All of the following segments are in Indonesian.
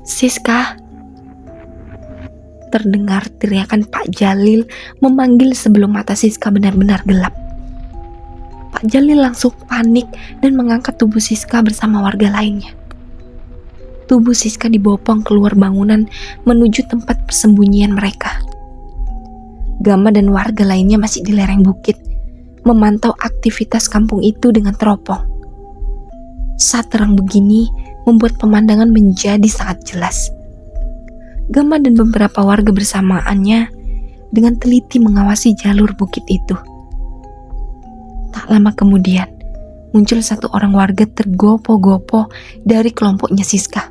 Siska, terdengar teriakan Pak Jalil memanggil sebelum mata Siska benar-benar gelap. Pak Jalil langsung panik dan mengangkat tubuh Siska bersama warga lainnya. Tubuh Siska dibopong keluar bangunan menuju tempat persembunyian mereka. Gama dan warga lainnya masih di lereng bukit, memantau aktivitas kampung itu dengan teropong. Saat terang begini membuat pemandangan menjadi sangat jelas. Gama dan beberapa warga bersamaannya dengan teliti mengawasi jalur bukit itu. Tak lama kemudian, muncul satu orang warga tergopoh-gopoh dari kelompoknya Siska.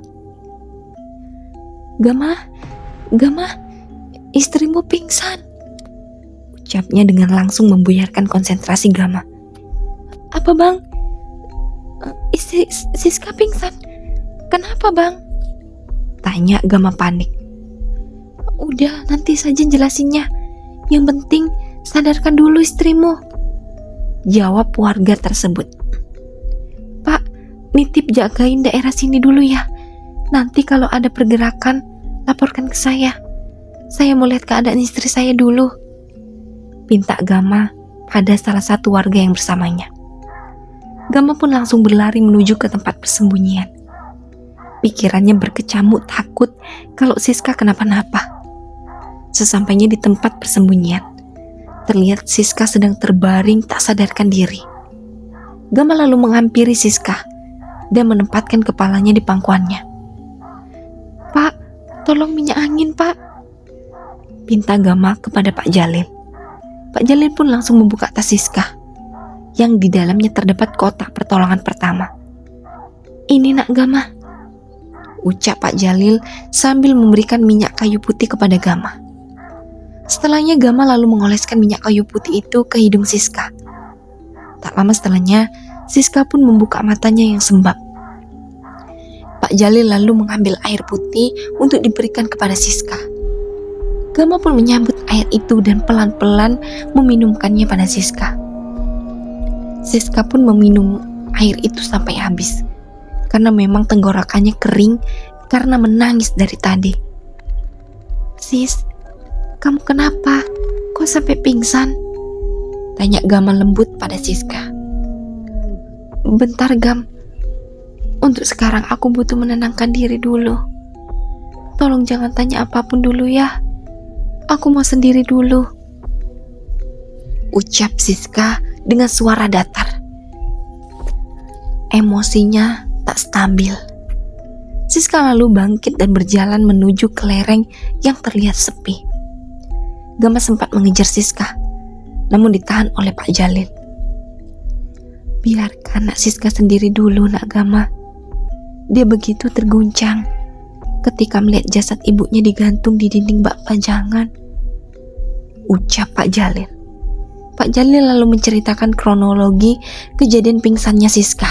Gama, istrimu pingsan, ucapnya dengan langsung membuyarkan konsentrasi Gama. Apa bang? Istri Siska pingsan. Kenapa bang? Tanya Gama panik. Udah, nanti saja jelasinnya. Yang penting sadarkan dulu istrimu, jawab warga tersebut. Pak, nitip jagain daerah sini dulu ya. Nanti kalau ada pergerakan, laporkan ke saya. Saya mau lihat keadaan istri saya dulu, pinta Gama pada salah satu warga yang bersamanya. Gama pun langsung berlari menuju ke tempat persembunyian. Pikirannya berkecamuk takut kalau Siska kenapa-napa. Sesampainya di tempat persembunyian, terlihat Siska sedang terbaring tak sadarkan diri. Gama lalu menghampiri Siska dan menempatkan kepalanya di pangkuannya. Pak, tolong minyak angin pak, pinta Gama kepada Pak Jalil. Pak Jalil pun langsung membuka tas Siska, yang di dalamnya terdapat kotak pertolongan pertama. Ini nak Gama, ucap Pak Jalil sambil memberikan minyak kayu putih kepada Gama. Setelahnya Gama lalu mengoleskan minyak kayu putih itu ke hidung Siska. Tak lama setelahnya, Siska pun membuka matanya yang sembab. Pak Jalil lalu mengambil air putih untuk diberikan kepada Siska. Gama pun menyambut air itu dan pelan-pelan meminumkannya pada Siska. Siska pun meminum air itu sampai habis, karena memang tenggorokannya kering karena menangis dari tadi. Sis, kamu kenapa? Kok sampai pingsan? Tanya Gama lembut pada Siska. Bentar Gam, untuk sekarang aku butuh menenangkan diri dulu. Tolong jangan tanya apapun dulu ya. Aku mau sendiri dulu, ucap Siska dengan suara datar. Emosinya tak stabil. Siska lalu bangkit dan berjalan menuju ke lereng yang terlihat sepi. Gama sempat mengejar Siska, namun ditahan oleh Pak Jalil. Biarkan nak Siska sendiri dulu nak Gama. Dia begitu terguncang ketika melihat jasad ibunya digantung di dinding bak pajangan, ucap Pak Jalil. Pak Jalil lalu menceritakan kronologi kejadian pingsannya Siska.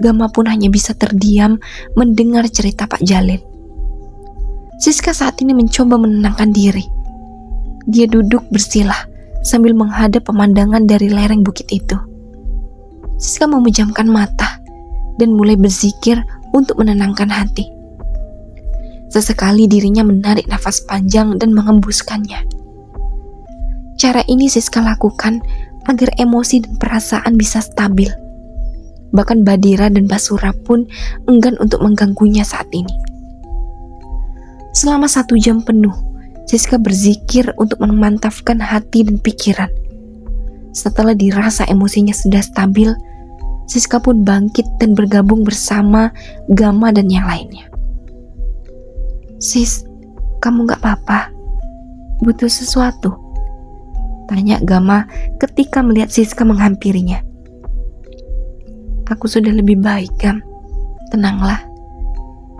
Gama pun hanya bisa terdiam mendengar cerita Pak Jalil. Siska saat ini mencoba menenangkan diri. Dia duduk bersila sambil menghadap pemandangan dari lereng bukit itu. Siska memejamkan mata dan mulai berzikir untuk menenangkan hati. Sesekali dirinya menarik nafas panjang dan mengembuskannya. Cara ini Siska lakukan agar emosi dan perasaan bisa stabil. Bahkan Badira dan Basura pun enggan untuk mengganggunya saat ini. Selama 1 jam penuh, Siska berzikir untuk memantapkan hati dan pikiran. Setelah dirasa emosinya sudah stabil, Siska pun bangkit dan bergabung bersama Gama dan yang lainnya. Sis, kamu gak apa-apa? Butuh sesuatu? Tanya Gama ketika melihat Siska menghampirinya. Aku sudah lebih baik, Gam. Tenanglah,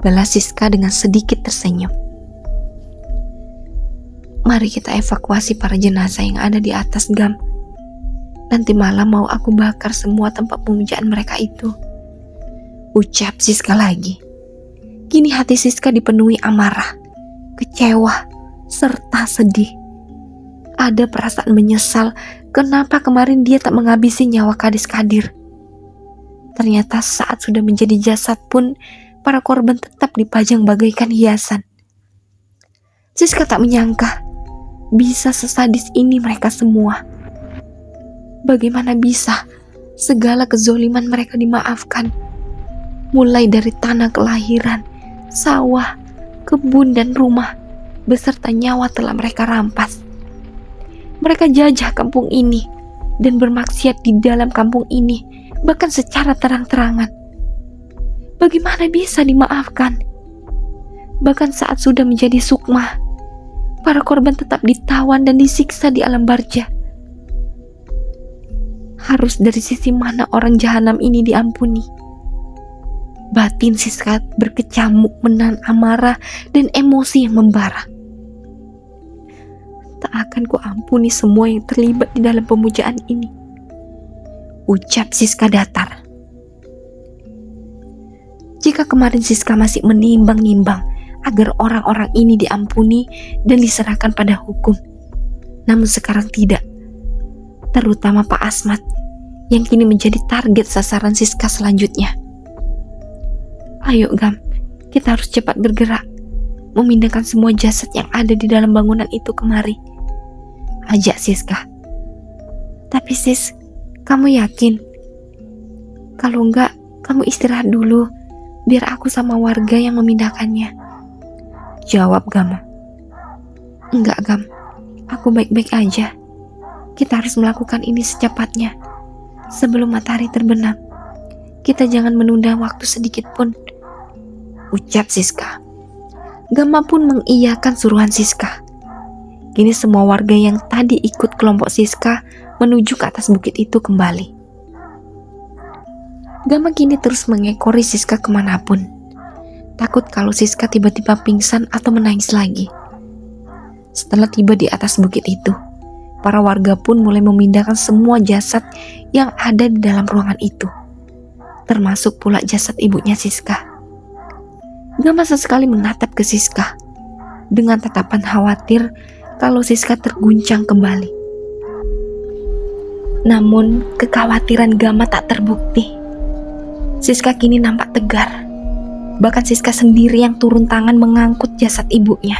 balas Siska dengan sedikit tersenyum. Mari kita evakuasi para jenazah yang ada di atas, Gam. Nanti malam mau aku bakar semua tempat pemujaan mereka itu, ucap Siska lagi. Kini hati Siska dipenuhi amarah, kecewa, serta sedih. Ada perasaan menyesal kenapa kemarin dia tak menghabisi nyawa gadis Kadir. Ternyata saat sudah menjadi jasad pun para korban tetap dipajang bagaikan hiasan. Siska tak menyangka bisa sesadis ini mereka semua. Bagaimana bisa segala kezoliman mereka dimaafkan? Mulai dari tanah kelahiran, sawah, kebun dan rumah, beserta nyawa telah mereka rampas. Mereka jajah kampung ini dan bermaksiat di dalam kampung ini, bahkan secara terang-terangan. Bagaimana bisa dimaafkan? Bahkan saat sudah menjadi sukma, para korban tetap ditawan dan disiksa di alam barja. Harus dari sisi mana orang jahanam ini diampuni? Batin Siska berkecamuk menahan amarah dan emosi yang membara. Tak akan ku ampuni semua yang terlibat di dalam pemujaan ini, ucap Siska datar. Jika kemarin Siska masih menimbang-nimbang agar orang-orang ini diampuni dan diserahkan pada hukum, namun sekarang tidak. Terutama Pak Asmat yang kini menjadi target sasaran Siska selanjutnya. Ayo Gam, kita harus cepat bergerak, memindahkan semua jasad yang ada di dalam bangunan itu kemari, ajak Siska. Tapi Sis, kamu yakin? Kalau enggak, kamu istirahat dulu, biar aku sama warga yang memindahkannya, jawab Gama. Enggak Gam, aku baik-baik aja. Kita harus melakukan ini secepatnya, sebelum matahari terbenam. Kita jangan menunda waktu sedikit pun, ucap Siska. Gama pun mengiyakan suruhan Siska. Kini semua warga yang tadi ikut kelompok Siska menuju ke atas bukit itu kembali. Gama kini terus mengekori Siska kemanapun, takut kalau Siska tiba-tiba pingsan atau menangis lagi. Setelah tiba di atas bukit itu, para warga pun mulai memindahkan semua jasad yang ada di dalam ruangan itu, termasuk pula jasad ibunya Siska. Gama sesekali menatap ke Siska dengan tatapan khawatir kalau Siska terguncang kembali. Namun kekhawatiran Gama tak terbukti. Siska kini nampak tegar. Bahkan Siska sendiri yang turun tangan mengangkut jasad ibunya.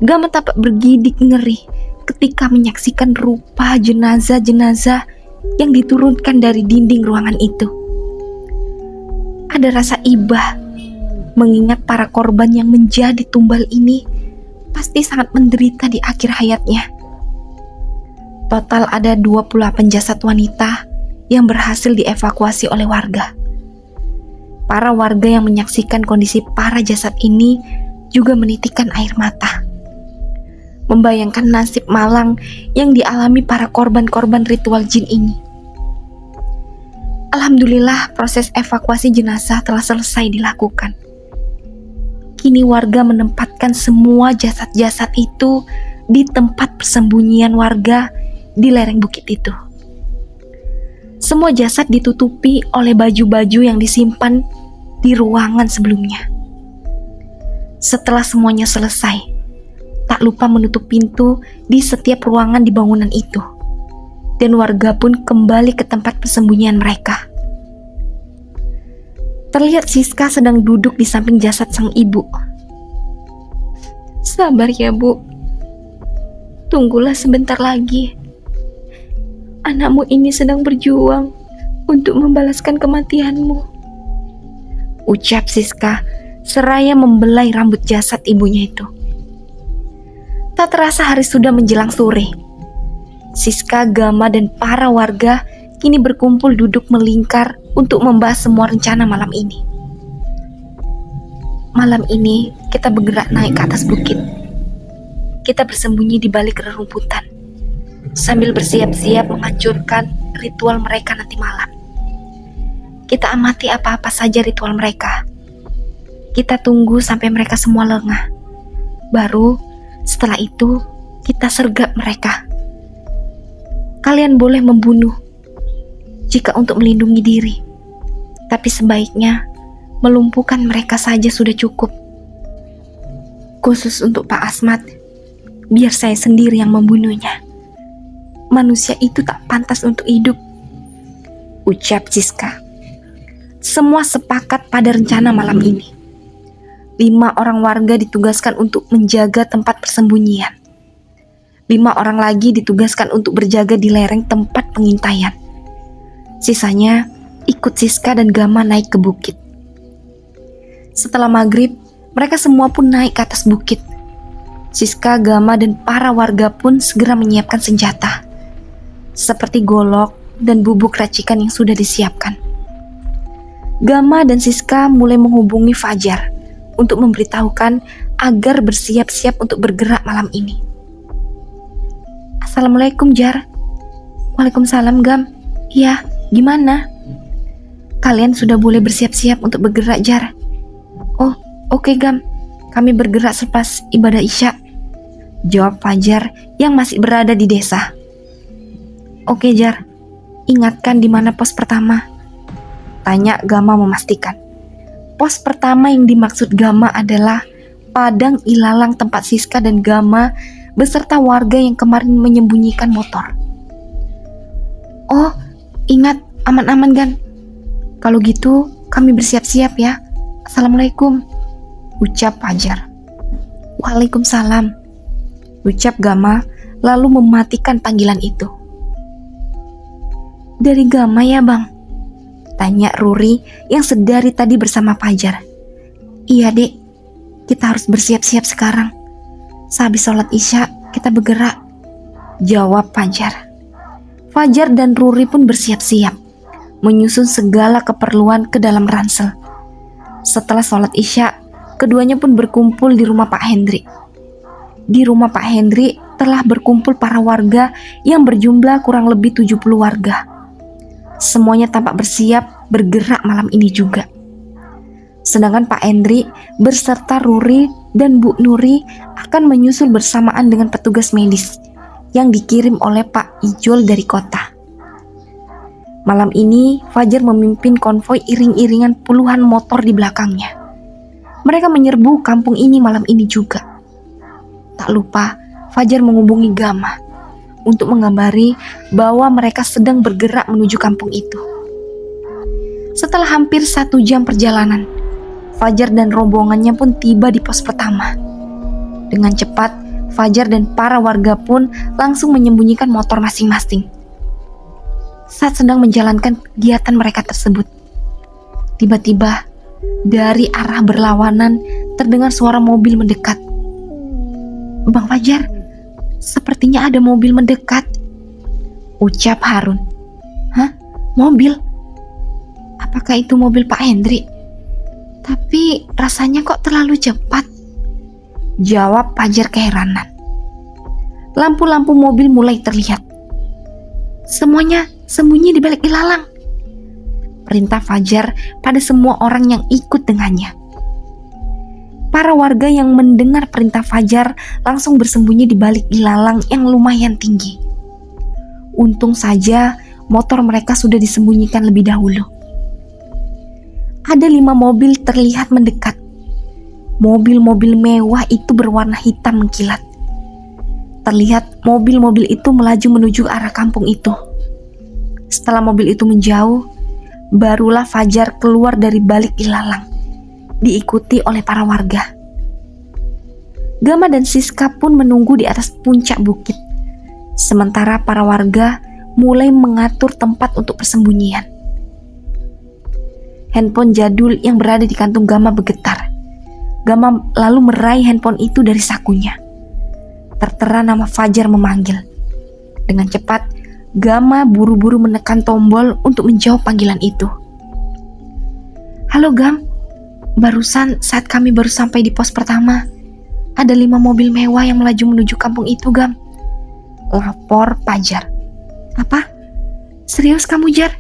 Gama tampak bergidik ngeri ketika menyaksikan rupa jenazah-jenazah yang diturunkan dari dinding ruangan itu. Ada rasa iba mengingat para korban yang menjadi tumbal ini pasti sangat menderita di akhir hayatnya. Total ada 28 jasad wanita yang berhasil dievakuasi oleh warga. Para warga yang menyaksikan kondisi para jasad ini juga menitikkan air mata, membayangkan nasib malang yang dialami para korban-korban ritual jin ini. Alhamdulillah proses evakuasi jenazah telah selesai dilakukan. Kini warga menempatkan semua jasad-jasad itu di tempat persembunyian warga di lereng bukit itu. Semua jasad ditutupi oleh baju-baju yang disimpan di ruangan sebelumnya. Setelah semuanya selesai, tak lupa menutup pintu di setiap ruangan di bangunan itu, dan warga pun kembali ke tempat persembunyian mereka. Terlihat Siska sedang duduk di samping jasad sang ibu. Sabar ya Bu, tunggulah sebentar lagi. Anakmu ini sedang berjuang untuk membalaskan kematianmu, ucap Siska seraya membelai rambut jasad ibunya itu. Tak terasa hari sudah menjelang sore. Siska, Gama, dan para warga kini berkumpul duduk melingkar untuk membahas semua rencana malam ini. Malam ini kita bergerak naik ke atas bukit. Kita bersembunyi di balik rerumputan sambil bersiap-siap menghancurkan ritual mereka nanti malam. Kita amati apa-apa saja ritual mereka. Kita tunggu sampai mereka semua lengah. Baru setelah itu kita sergap mereka. Kalian boleh membunuh jika untuk melindungi diri, tapi sebaiknya melumpuhkan mereka saja sudah cukup. Khusus untuk Pak Asmat, biar saya sendiri yang membunuhnya. Manusia itu tak pantas untuk hidup, ucap Siska. semua sepakat pada rencana malam ini. 5 orang warga ditugaskan untuk menjaga tempat persembunyian. 5 orang lagi ditugaskan untuk berjaga di lereng tempat pengintaian. Sisanya ikut Siska dan Gama naik ke bukit. Setelah maghrib, mereka semua pun naik ke atas bukit. Siska, Gama, dan para warga pun segera menyiapkan senjata, seperti golok dan bubuk racikan yang sudah disiapkan. Gama dan Siska mulai menghubungi Fajar untuk memberitahukan agar bersiap-siap untuk bergerak malam ini. Assalamualaikum, Jar. Waalaikumsalam, Gam. Iya, gimana? Kalian sudah boleh bersiap-siap untuk bergerak, Jar. Oh, oke, Gam. Kami bergerak selepas ibadah Isya, jawab Fajar yang masih berada di desa. Oke, Jar. Ingatkan di mana pos pertama? Tanya Gama memastikan. Pos pertama yang dimaksud Gama adalah padang ilalang tempat Siska dan Gama beserta warga yang kemarin menyembunyikan motor. Oh, ingat, aman-aman, Gan. Kalau gitu, kami bersiap-siap ya. Assalamualaikum, ucap Fajar. Waalaikumsalam, ucap Gama lalu mematikan panggilan itu. Dari Gama ya, Bang? Tanya Ruri yang sedari tadi bersama Fajar. Iya, Dek. Kita harus bersiap-siap sekarang. Sehabis sholat Isya, kita bergerak, jawab Fajar. Fajar dan Ruri pun bersiap-siap, menyusun segala keperluan ke dalam ransel. Setelah sholat Isya, keduanya pun berkumpul di rumah Pak Hendri. Di rumah Pak Hendri telah berkumpul para warga yang berjumlah kurang lebih 70 warga. Semuanya tampak bersiap bergerak malam ini juga. Sedangkan Pak Hendri berserta Ruri dan Bu Nuri akan menyusul bersamaan dengan petugas medis yang dikirim oleh Pak Ijol dari kota. Malam ini Fajar memimpin konvoi iring-iringan puluhan motor di belakangnya. Mereka menyerbu kampung ini malam ini juga. Tak lupa Fajar menghubungi Gama untuk mengabari bahwa mereka sedang bergerak menuju kampung itu. Setelah hampir 1 jam perjalanan, Fajar dan rombongannya pun tiba di pos pertama. Dengan cepat, Fajar dan para warga pun langsung menyembunyikan motor masing-masing. Saat sedang menjalankan kegiatan mereka tersebut, tiba-tiba dari arah berlawanan terdengar suara mobil mendekat. Bang Fajar, sepertinya ada mobil mendekat, ucap Harun. Hah? Mobil? Apakah itu mobil Pak Hendri? Tapi rasanya kok terlalu cepat, jawab Fajar keheranan. Lampu-lampu mobil mulai terlihat. Semuanya sembunyi di balik ilalang, perintah Fajar pada semua orang yang ikut dengannya. Para warga yang mendengar perintah Fajar langsung bersembunyi di balik ilalang yang lumayan tinggi. Untung saja motor mereka sudah disembunyikan lebih dahulu. Ada 5 mobil terlihat mendekat. Mobil-mobil mewah itu berwarna hitam mengkilat. Terlihat mobil-mobil itu melaju menuju arah kampung itu. Setelah mobil itu menjauh, barulah Fajar keluar dari balik ilalang, diikuti oleh para warga. Gama dan Siska pun menunggu di atas puncak bukit, sementara para warga mulai mengatur tempat untuk persembunyian. Handphone jadul yang berada di kantung Gama bergetar. Gama lalu meraih handphone itu dari sakunya. Tertera nama Fajar memanggil. Dengan cepat, Gama buru-buru menekan tombol untuk menjawab panggilan itu. Halo Gam, barusan saat kami baru sampai di pos pertama, ada 5 mobil mewah yang melaju menuju kampung itu, Gam, lapor Fajar. Apa? Serius kamu, Jar?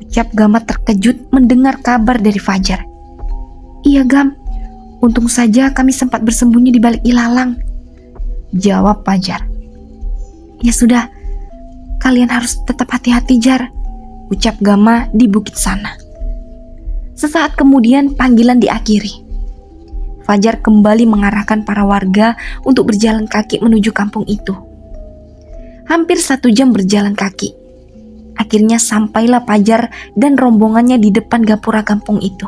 Ucap Gama terkejut mendengar kabar dari Fajar. Iya, Gam, untung saja kami sempat bersembunyi di balik ilalang, jawab Fajar. Ya sudah, kalian harus tetap hati-hati, Jar, ucap Gama di bukit sana. Sesaat kemudian panggilan diakhiri. Fajar kembali mengarahkan para warga untuk berjalan kaki menuju kampung itu. Hampir 1 jam berjalan kaki. Akhirnya sampailah Fajar dan rombongannya di depan gapura kampung itu.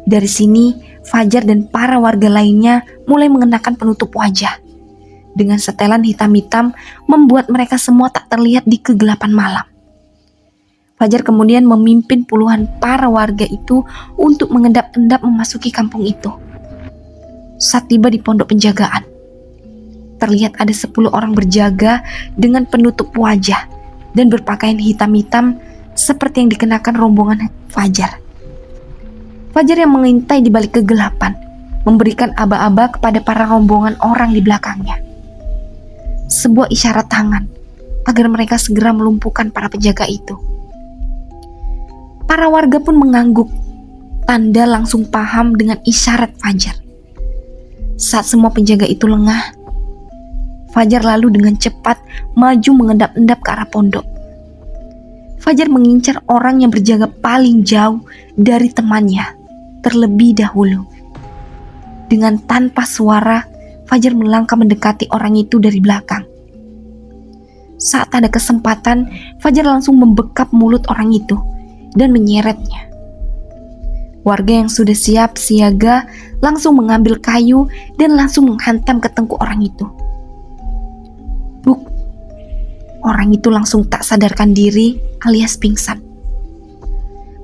Dari sini, Fajar dan para warga lainnya mulai mengenakan penutup wajah. Dengan setelan hitam-hitam membuat mereka semua tak terlihat di kegelapan malam. Fajar kemudian memimpin puluhan para warga itu untuk mengendap-endap memasuki kampung itu. Saat tiba di pondok penjagaan, terlihat ada 10 orang berjaga dengan penutup wajah dan berpakaian hitam-hitam seperti yang dikenakan rombongan Fajar. Fajar yang mengintai di balik kegelapan, memberikan aba-aba kepada para rombongan orang di belakangnya. Sebuah isyarat tangan agar mereka segera melumpuhkan para penjaga itu. Para warga pun mengangguk, tanda langsung paham dengan isyarat Fajar. Saat semua penjaga itu lengah, Fajar lalu dengan cepat maju mengendap-endap ke arah pondok. Fajar mengincar orang yang berjaga paling jauh dari temannya terlebih dahulu. Dengan tanpa suara, Fajar melangkah mendekati orang itu dari belakang. Saat ada kesempatan, Fajar langsung membekap mulut orang itu dan menyeretnya. Warga yang sudah siap siaga langsung mengambil kayu dan langsung menghantam ke tengkuk orang itu. Buk, orang itu langsung tak sadarkan diri alias pingsan.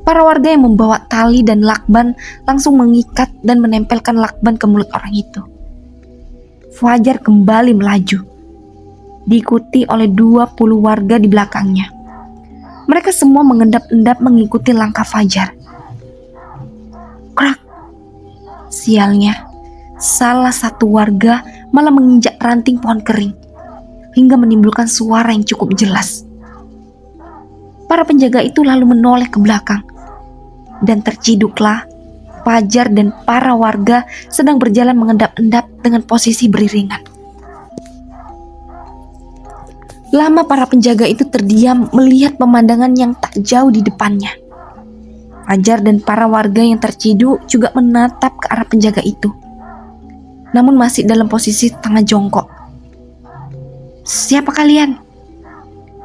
Para warga yang membawa tali dan lakban langsung mengikat dan menempelkan lakban ke mulut orang itu. Fajar kembali melaju, diikuti oleh 20 warga di belakangnya. Mereka semua mengendap-endap mengikuti langkah Fajar. Krak! Sialnya, salah satu warga malah menginjak ranting pohon kering hingga menimbulkan suara yang cukup jelas. Para penjaga itu lalu menoleh ke belakang dan terciduklah Fajar dan para warga sedang berjalan mengendap-endap dengan posisi beriringan. Lama para penjaga itu terdiam melihat pemandangan yang tak jauh di depannya. Fajar dan para warga yang terciduk juga menatap ke arah penjaga itu, namun masih dalam posisi tengah jongkok. "Siapa kalian?"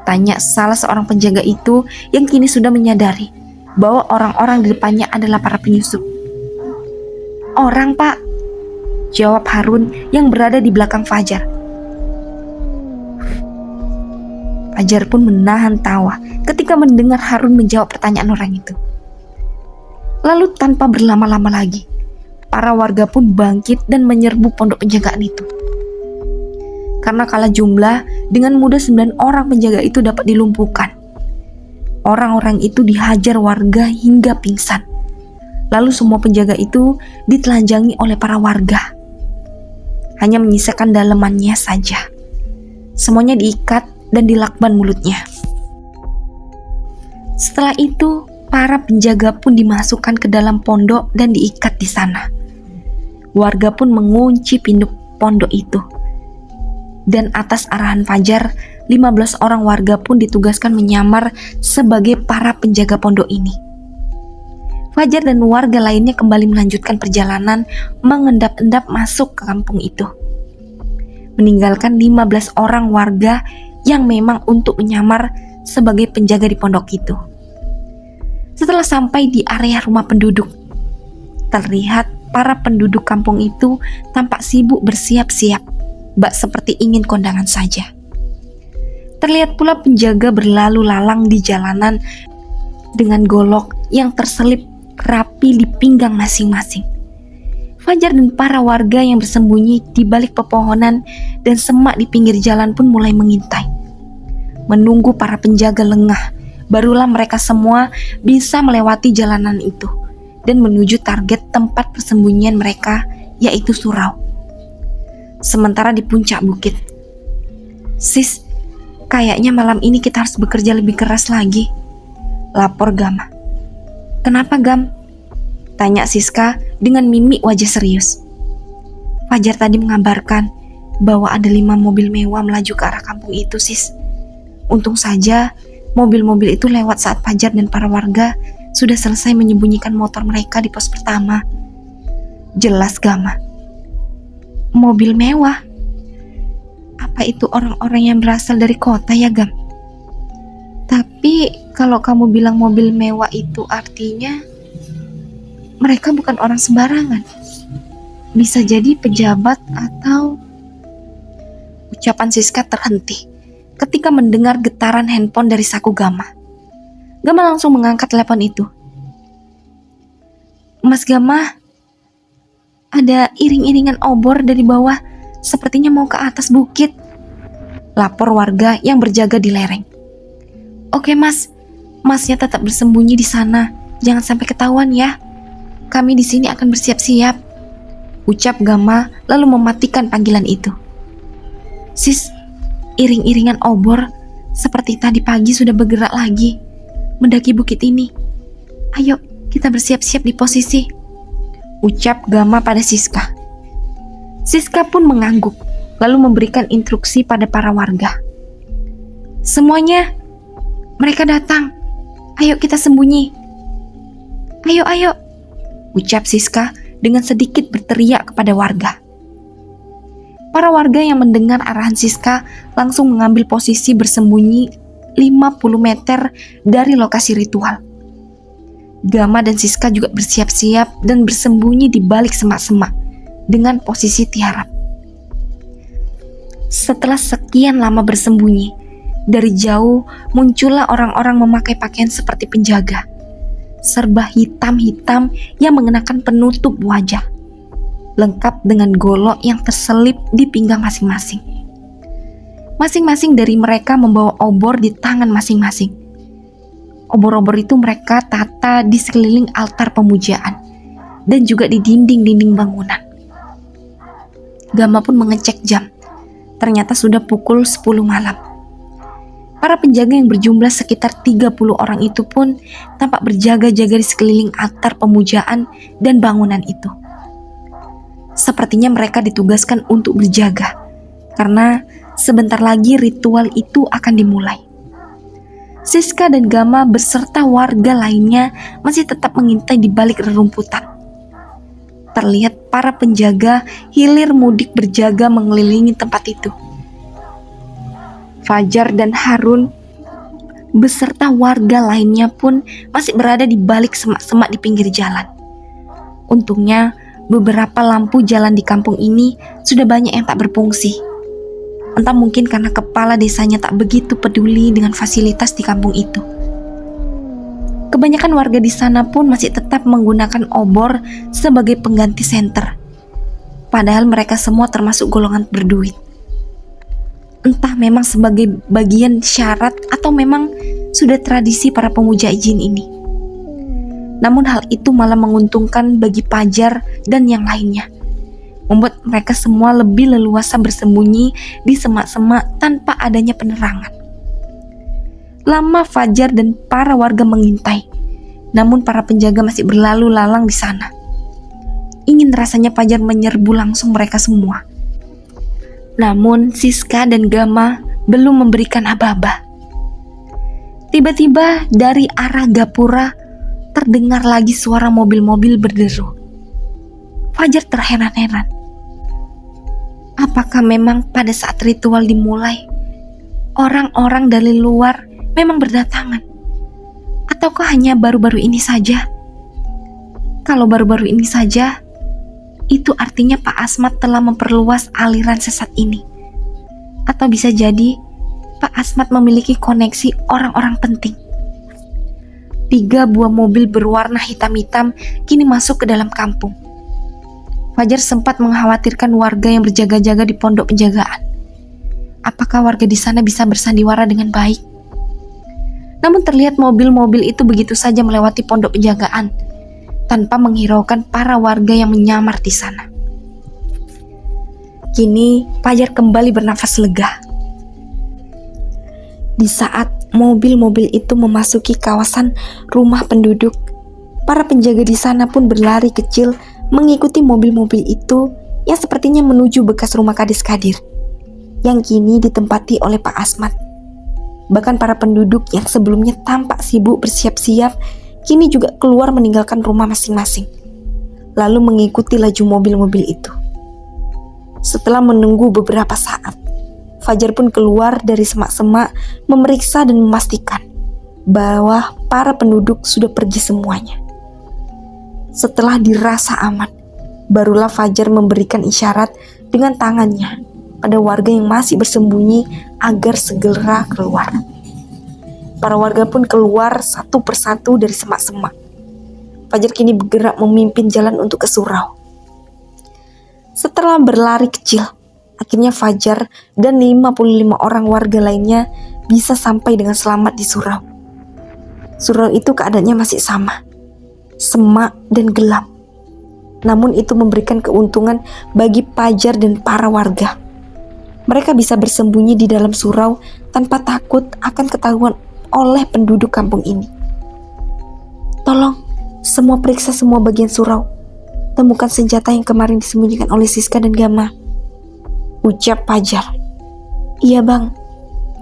tanya salah seorang penjaga itu yang kini sudah menyadari bahwa orang-orang di depannya adalah para penyusup. "Orang, Pak," jawab Harun yang berada di belakang Fajar. Fajar pun menahan tawa ketika mendengar Harun menjawab pertanyaan orang itu. Lalu tanpa berlama-lama lagi, para warga pun bangkit dan menyerbu pondok penjagaan itu. Karena kalah jumlah, dengan mudah 9 orang penjaga itu dapat dilumpuhkan. Orang-orang itu dihajar warga hingga pingsan. Lalu semua penjaga itu ditelanjangi oleh para warga. Hanya menyisakan dalemannya saja. Semuanya diikat dan dilakban mulutnya. Setelah itu, para penjaga pun dimasukkan ke dalam pondok dan diikat di sana. Warga pun mengunci pintu pondok itu. Dan atas arahan Fajar, 15 orang warga pun ditugaskan menyamar sebagai para penjaga pondok ini. Fajar dan warga lainnya kembali melanjutkan perjalanan mengendap-endap masuk ke kampung itu, meninggalkan 15 orang warga yang memang untuk menyamar sebagai penjaga di pondok itu. Setelah sampai di area rumah penduduk, terlihat para penduduk kampung itu tampak sibuk bersiap-siap, bak seperti ingin kondangan saja. Terlihat pula penjaga berlalu lalang di jalanan dengan golok yang terselip rapi di pinggang masing-masing. Fajar dan para warga yang bersembunyi di balik pepohonan dan semak di pinggir jalan pun mulai mengintai. Menunggu para penjaga lengah, barulah mereka semua bisa melewati jalanan itu dan menuju target tempat persembunyian mereka, yaitu surau. Sementara di puncak bukit, "Sis, kayaknya malam ini kita harus bekerja lebih keras lagi," lapor Gama. "Kenapa, Gam?" tanya Siska dengan mimik wajah serius. "Fajar tadi mengabarkan bahwa ada 5 mobil mewah melaju ke arah kampung itu, Sis. Untung saja mobil-mobil itu lewat saat Fajar dan para warga sudah selesai menyembunyikan motor mereka di pos pertama," jelas Gama. "Mobil mewah? Apa itu orang-orang yang berasal dari kota ya, Gam?" Tapi kalau kamu bilang mobil mewah itu artinya mereka bukan orang sembarangan. Bisa jadi pejabat atau... Ucapan Siska terhenti ketika mendengar getaran handphone dari saku Gama. Gama langsung mengangkat telepon itu. Mas Gama, ada iring-iringan obor dari bawah, sepertinya mau ke atas bukit, lapor warga yang berjaga di lereng. Oke mas, masnya tetap bersembunyi di sana, jangan sampai ketahuan ya. Kami di sini akan bersiap-siap, ucap Gama lalu mematikan panggilan itu. Sis, iring-iringan obor seperti tadi pagi sudah bergerak lagi, mendaki bukit ini. Ayo, kita bersiap-siap di posisi, ucap Gama pada Siska. Siska pun mengangguk, lalu memberikan instruksi pada para warga. Semuanya, mereka datang. Ayo kita sembunyi. Ayo, ucap Siska dengan sedikit berteriak kepada warga. Para warga yang mendengar arahan Siska langsung mengambil posisi bersembunyi 50 meter dari lokasi ritual. Gama dan Siska juga bersiap-siap dan bersembunyi di balik semak-semak dengan posisi tiarap. Setelah sekian lama bersembunyi, dari jauh muncullah orang-orang memakai pakaian seperti penjaga, serba hitam-hitam yang mengenakan penutup wajah, lengkap dengan golok yang terselip di pinggang masing-masing. Masing-masing dari mereka membawa obor di tangan masing-masing. Obor-obor itu mereka tata di sekeliling altar pemujaan dan juga di dinding-dinding bangunan. Gama pun mengecek jam. Ternyata sudah pukul 10 malam. Para penjaga yang berjumlah sekitar 30 orang itu pun tampak berjaga-jaga di sekeliling altar pemujaan dan bangunan itu. Sepertinya mereka ditugaskan untuk berjaga, karena sebentar lagi ritual itu akan dimulai. Siska dan Gama beserta warga lainnya masih tetap mengintai di balik rerumputan. Terlihat para penjaga hilir mudik berjaga mengelilingi tempat itu. Fajar dan Harun beserta warga lainnya pun masih berada di balik semak-semak di pinggir jalan. Untungnya beberapa lampu jalan di kampung ini sudah banyak yang tak berfungsi. Entah mungkin karena kepala desanya tak begitu peduli dengan fasilitas di kampung itu. Kebanyakan warga di sana pun masih tetap menggunakan obor sebagai pengganti senter. Padahal mereka semua termasuk golongan berduit. Entah memang sebagai bagian syarat atau memang sudah tradisi para pemuja jin ini. Namun hal itu malah menguntungkan bagi Fajar dan yang lainnya, membuat mereka semua lebih leluasa bersembunyi di semak-semak tanpa adanya penerangan. Lama Fajar dan para warga mengintai, namun para penjaga masih berlalu lalang di sana. Ingin rasanya Fajar menyerbu langsung mereka semua. Namun Siska dan Gama belum memberikan aba-aba. Tiba-tiba dari arah gapura terdengar lagi suara mobil-mobil berderu. Fajar terheran-heran. Apakah memang pada saat ritual dimulai, orang-orang dari luar memang berdatangan? Ataukah hanya baru-baru ini saja? Kalau baru-baru ini saja, itu artinya Pak Asmat telah memperluas aliran sesat ini. Atau bisa jadi Pak Asmat memiliki koneksi orang-orang penting. 3 buah mobil berwarna hitam-hitam kini masuk ke dalam kampung. Fajar sempat mengkhawatirkan warga yang berjaga-jaga di pondok penjagaan. Apakah warga di sana bisa bersandiwara dengan baik? Namun terlihat mobil-mobil itu begitu saja melewati pondok penjagaan, tanpa menghiraukan para warga yang menyamar di sana. Kini Fajar kembali bernafas lega. Di saat mobil-mobil itu memasuki kawasan rumah penduduk, para penjaga di sana pun berlari kecil mengikuti mobil-mobil itu yang sepertinya menuju bekas rumah Kades Kadir yang kini ditempati oleh Pak Asmat. Bahkan para penduduk yang sebelumnya tampak sibuk bersiap-siap kini juga keluar meninggalkan rumah masing-masing, lalu mengikuti laju mobil-mobil itu. Setelah menunggu beberapa saat, Fajar pun keluar dari semak-semak memeriksa dan memastikan bahwa para penduduk sudah pergi semuanya. Setelah dirasa aman, barulah Fajar memberikan isyarat dengan tangannya pada warga yang masih bersembunyi agar segera keluar. Para warga pun keluar satu persatu dari semak-semak. Fajar kini bergerak memimpin jalan untuk ke surau. Setelah berlari kecil, akhirnya Fajar dan 55 orang warga lainnya bisa sampai dengan selamat di surau. Surau itu keadaannya masih sama, semak dan gelap. Namun itu memberikan keuntungan bagi Fajar dan para warga. Mereka bisa bersembunyi di dalam surau tanpa takut akan ketahuan oleh penduduk kampung ini. Tolong, semua periksa semua bagian surau. Temukan senjata yang kemarin disembunyikan oleh Siska dan Gama, ucap Fajar. Iya bang,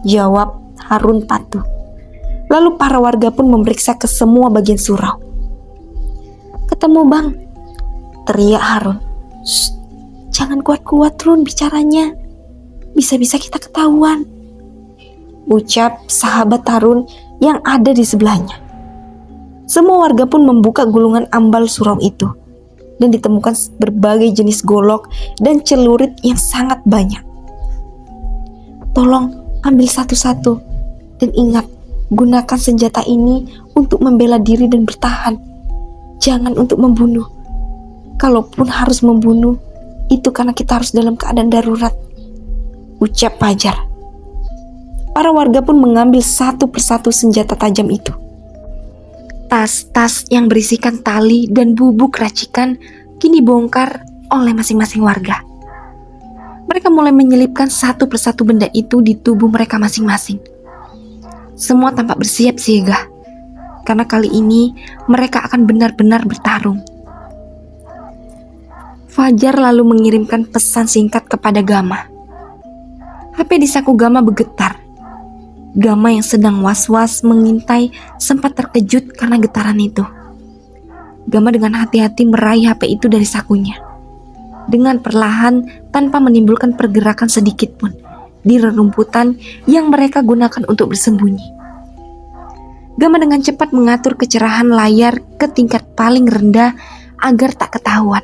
jawab Harun patuh. Lalu para warga pun memeriksa ke semua bagian surau. Ketemu bang, teriak Harun. Shh, jangan kuat-kuat Run bicaranya, bisa-bisa kita ketahuan, ucap sahabat Harun yang ada di sebelahnya. Semua warga pun membuka gulungan ambal surau itu, dan ditemukan berbagai jenis golok dan celurit yang sangat banyak. Tolong ambil satu-satu, dan ingat, gunakan senjata ini untuk membela diri dan bertahan, jangan untuk membunuh. Kalaupun harus membunuh, itu karena kita harus dalam keadaan darurat, ucap Fajar. Para warga pun mengambil satu persatu senjata tajam itu. Tas-tas yang berisikan tali dan bubuk racikan kini bongkar oleh masing-masing warga. Mereka mulai menyelipkan satu persatu benda itu di tubuh mereka masing-masing. Semua tampak bersiap siaga, karena kali ini mereka akan benar-benar bertarung. Fajar lalu mengirimkan pesan singkat kepada Gama. HP di saku Gama bergetar. Gama yang sedang was-was mengintai sempat terkejut karena getaran itu. Gama dengan hati-hati meraih HP itu dari sakunya. Dengan perlahan tanpa menimbulkan pergerakan sedikit pun di rerumputan yang mereka gunakan untuk bersembunyi. Gama dengan cepat mengatur kecerahan layar ke tingkat paling rendah agar tak ketahuan.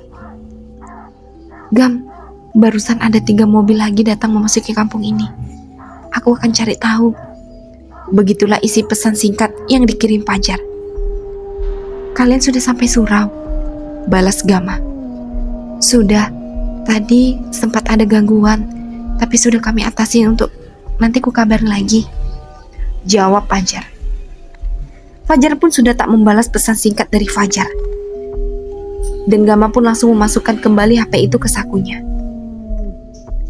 Gam, barusan ada 3 mobil lagi datang memasuki kampung ini. Aku akan cari tahu. Begitulah isi pesan singkat yang dikirim Fajar. Kalian sudah sampai surau? Balas Gama. Sudah, tadi sempat ada gangguan, tapi sudah kami atasi untuk nanti ku kabarin lagi, jawab Fajar. Fajar pun sudah tak membalas pesan singkat dari Fajar. Dan Gama pun langsung memasukkan kembali HP itu ke sakunya.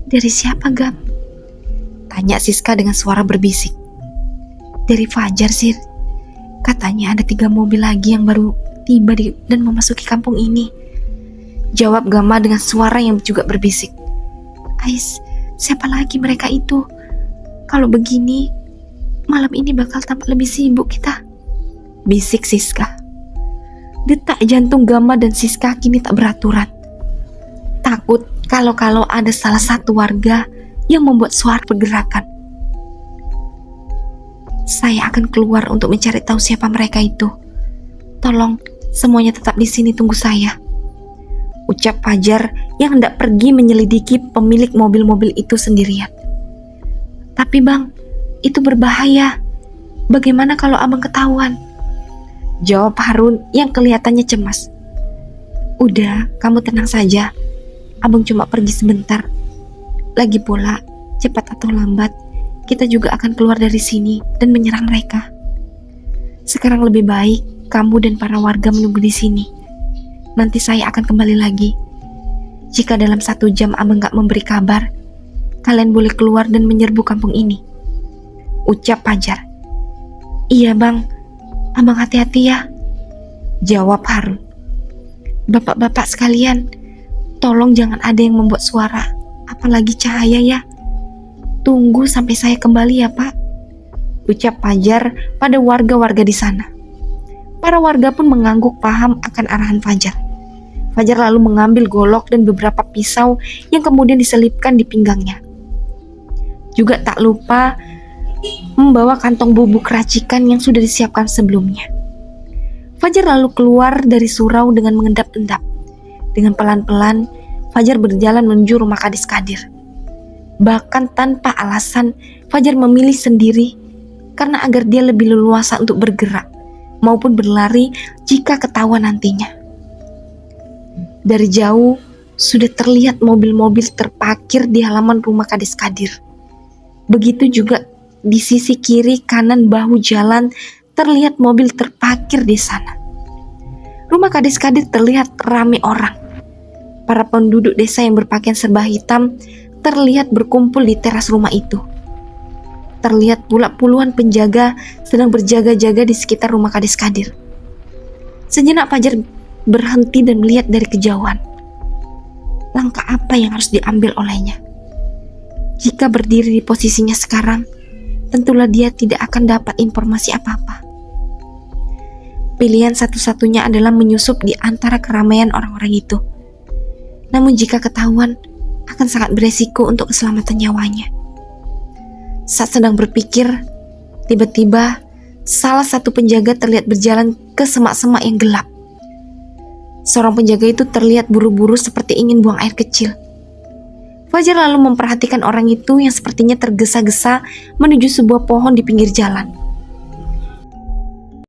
Dari siapa Gam? Tanya Siska dengan suara berbisik. Dari Fajar Sir, katanya ada 3 mobil lagi yang baru tiba dan memasuki kampung ini, jawab Gama dengan suara yang juga berbisik. Ais, siapa lagi mereka itu? Kalau begini, malam ini bakal tampak lebih sibuk kita, bisik Siska. Detak jantung Gama dan Siska kini tak beraturan. Takut kalau ada salah satu warga yang membuat suara pergerakan. Saya akan keluar untuk mencari tahu siapa mereka itu. Tolong semuanya tetap di sini tunggu saya, ucap Fajar yang hendak pergi menyelidiki pemilik mobil-mobil itu sendirian. Tapi bang, itu berbahaya. Bagaimana kalau abang ketahuan? Jawab Harun yang kelihatannya cemas. Udah, kamu tenang saja. Abang cuma pergi sebentar. Lagi pula, cepat atau lambat, kita juga akan keluar dari sini dan menyerang mereka. Sekarang lebih baik kamu dan para warga menunggu di sini. Nanti saya akan kembali lagi. Jika dalam 1 jam abang gak memberi kabar, kalian boleh keluar dan menyerbu kampung ini, ucap Fajar. Iya bang, abang hati-hati ya, jawab Harun. Bapak-bapak sekalian, tolong jangan ada yang membuat suara, apalagi cahaya ya. Tunggu sampai saya kembali ya Pak, ucap Fajar pada warga-warga di sana. Para warga pun mengangguk paham akan arahan Fajar. Fajar lalu mengambil golok dan beberapa pisau yang kemudian diselipkan di pinggangnya. Juga tak lupa membawa kantong bubuk racikan yang sudah disiapkan sebelumnya. Fajar lalu keluar dari surau dengan mengendap-endap. Dengan pelan-pelan, Fajar berjalan menuju rumah Kades Kadir. Bahkan tanpa alasan, Fajar memilih sendiri karena agar dia lebih leluasa untuk bergerak maupun berlari jika ketahuan nantinya. Dari jauh, sudah terlihat mobil-mobil terparkir di halaman rumah Kades Kadir. Begitu juga di sisi kiri kanan bahu jalan terlihat mobil terparkir di sana. Rumah Kades Kadir terlihat ramai orang. Para penduduk desa yang berpakaian serba hitam terlihat berkumpul di teras rumah itu. Terlihat pula puluhan penjaga sedang berjaga-jaga di sekitar rumah Kades Kadir. Sejenak Fajar berhenti dan melihat dari kejauhan. Langkah apa yang harus diambil olehnya? Jika berdiri di posisinya sekarang, tentulah dia tidak akan dapat informasi apa-apa. Pilihan satu-satunya adalah menyusup di antara keramaian orang-orang itu. Namun jika ketahuan, akan sangat beresiko untuk keselamatan nyawanya. Saat sedang berpikir, tiba-tiba salah satu penjaga terlihat berjalan ke semak-semak yang gelap. Seorang penjaga itu terlihat buru-buru seperti ingin buang air kecil. Fajar lalu memperhatikan orang itu yang sepertinya tergesa-gesa menuju sebuah pohon di pinggir jalan.